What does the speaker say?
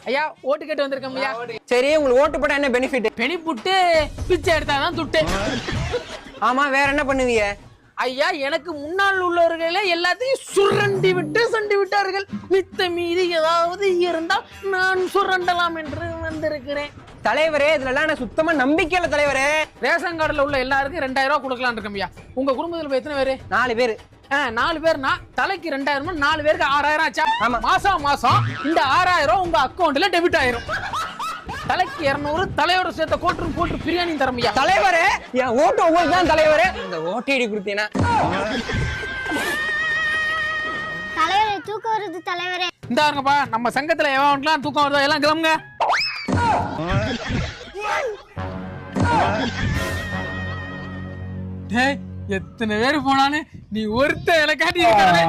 ஐயா ஓட்டு கேட்டு வந்திருக்கோம் ஐயா. சரி, உங்களுக்கு ஓட்டு போட்டா என்ன பெனிஃபிட்? பெனிஃபிட் பிச்சை எடுத்தாதான் துட்டு. ஆமா, வேற என்ன பண்ணுவீங்க? ஐயா, எனக்கு முன்னால் உள்ளவர்களே எல்லாத்தையும் சுரண்டி விட்டு சண்டி விட்டார்கள். மித்த மீதி ஏதாவது இருந்தால் நான் சுரண்டலாம் என்று வந்திருக்கிறேன். தலைவரே, இதுல எனக்கு சுத்தமா நம்பிக்கை இல்ல தலைவரே. ரேஷன் கார்டுல உள்ள எல்லாருக்கும் 2000 ரூபாய் கொடுக்கலாம் இருக்கோம் ஐயா. உங்க குடும்பத்துல எத்தனை பேரு? 4 பேரு. 4 பேர்னா தலைக்கு 2000, 4 பேருக்கு 6000 ஆச்சா? ஆமா. மாசம் இந்த 6000 உங்க அக்கௌண்ட்ல டெபிட் ஆயிரும். தலைக்கு 200, தலையோட சேர்த்த கோட்டரும் போட்டு பிரியாணி தரமையா? தலைவரே, என் ஓட்டு உங்களுக்கு தான் தலைவரே. இந்த ஓட்டேடி கொடுத்தீனா தலைவரே, தூக்கம் வருது தலைவரே. இந்த பாருங்கப்பா, நம்ம சங்கத்துல எவன்லாம் தூக்கம் வருதோ எல்லாம் கிளம்புங்க. டேய், எத்தனை பேர் போனாலும் நீ ஒருத்த எனக்காட்டி இருக்கானே.